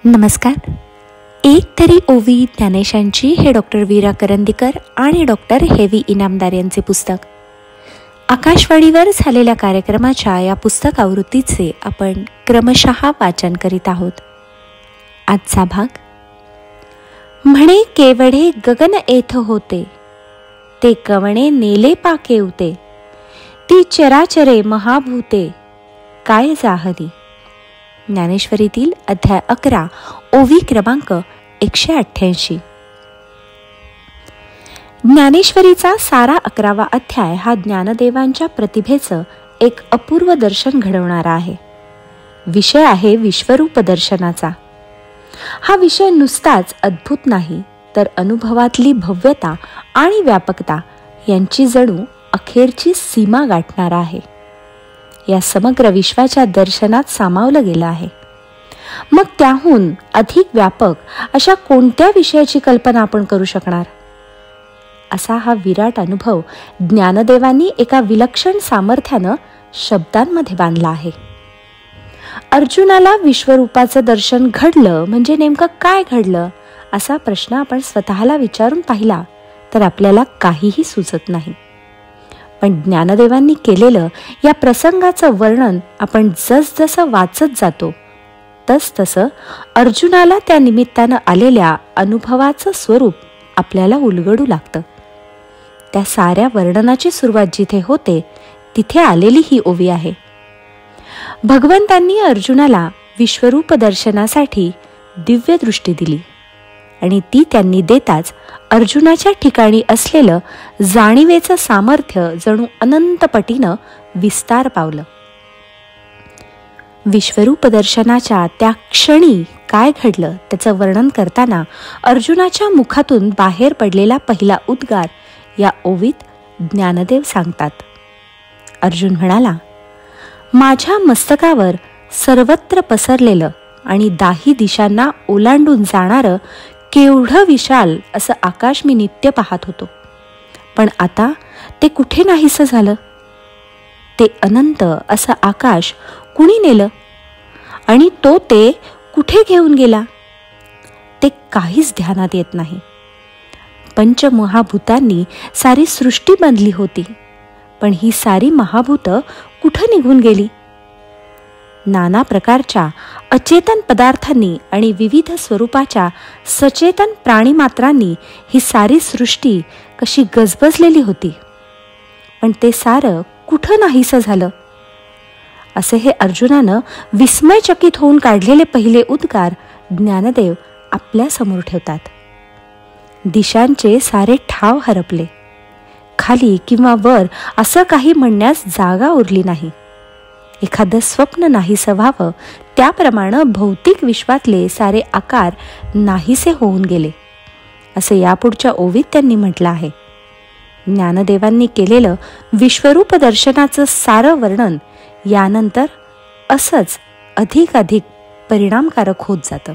नमस्कार. एक तरी ओवी ज्ञानेशांची हे डॉक्टर वीरा करंदीकर आणि डॉक्टर हेवी इनामदार यांचे पुस्तक. आकाशवाणीवर झालेल्या कार्यक्रमाच्या या पुस्तक आवृत्तीचे आपण क्रमशः वाचन करीत आहोत. आजचा भाग. म्हणे केवढे गगन एथ होते, ते कवणे नेले पाकेवते, ती चराचरे महाभूते काय जाहली. ज्ञानेश्वरीतील अध्याय 11, ओवी क्रमांक 188. ज्ञानेश्वरीचा सारा 11वा अध्याय हा ज्ञानदेवांच्या प्रतिभेचं एक अपूर्व दर्शन घडवणारा आहे. विषय आहे विश्वरूप दर्शनाचा. हा विषय नुसताच अद्भुत नाही, तर अनुभवातली भव्यता आणि व्यापकता यांची जणू अखेरची सीमा गाठणारा आहे. या समग्र विश्वाच्या दर्शनात सामावलं गेलं आहे. मग त्याहून अधिक व्यापक अशा कोणत्या विषयाची कल्पना आपण करू शकणार? असा हा विराट अनुभव ज्ञानदेवांनी एका विलक्षण सामर्थ्यानं शब्दांमध्ये बांधला आहे. अर्जुनाला विश्वरूपाचं दर्शन घडलं म्हणजे नेमकं काय घडलं, असा प्रश्न आपण स्वतःला विचारून पाहिला तर आपल्याला काहीही सुचत नाही. पण ज्ञानदेवांनी केलेलं या प्रसंगाचं वर्णन आपण जसजसं वाचत जातो तसतसं अर्जुनाला त्या निमित्तानं आलेल्या अनुभवाचं स्वरूप आपल्याला उलगडू लागतं. त्या साऱ्या वर्णनाची सुरुवात जिथे होते तिथे आलेली ही ओवी आहे. भगवंतांनी अर्जुनाला विश्वरूप दर्शनासाठी दिव्य दृष्टी दिली आणि ती त्यांनी देताच अर्जुनाच्या ठिकाणी असलेलं जाणीवेचं सामर्थ्य जणू अनंत पटीनं विस्तार पावलं. विश्वरूप दर्शनाच्या त्या क्षणी काय घडलं त्याचं वर्णन करताना अर्जुनाच्या मुखातून बाहेर पडलेला पहिला उद्गार या ओवीत ज्ञानदेव सांगतात. अर्जुन म्हणाला, माझ्या मस्तकावर सर्वत्र पसरलेलं आणि दाही दिशांना ओलांडून जाणारं केवढं विशाल असं आकाश मी नित्य पाहत होतो, पण आता ते कुठे नाहीसं झालं. ते अनंत असं आकाश कुणी नेलं आणि तो ते कुठे घेऊन गेला ते काहीच ध्यानात येत नाही. पंचमहाभूतांनी सारी सृष्टी बांधली होती, पण ही सारी महाभूतं कुठं निघून गेली? नाना प्रकारच्या अचेतन पदार्थांनी आणि विविध स्वरूपाच्या सचेतन प्राणीमात्रांनी ही सारी सृष्टी कशी गजबजलेली होती, पण ते सारं कुठं नाहीसं झालं. असे हे अर्जुनानं विस्मयचकित होऊन काढलेले पहिले उद्गार ज्ञानदेव आपल्या समोर ठेवतात. दिशांचे सारे ठाव हरपले. खाली किंवा वर असं काही म्हणण्यास जागा उरली नाही. एखादं स्वप्न नाहीसं व्हावं त्याप्रमाणे भौतिक विश्वातले सारे आकार नाहीसे होऊन गेले, असे यापुढच्या ओवीत त्यांनी म्हटलं आहे. ज्ञानदेवांनी केलेलं विश्वरूप दर्शनाचं सारं वर्णन यानंतर असंच अधिक परिणामकारक होत जातं.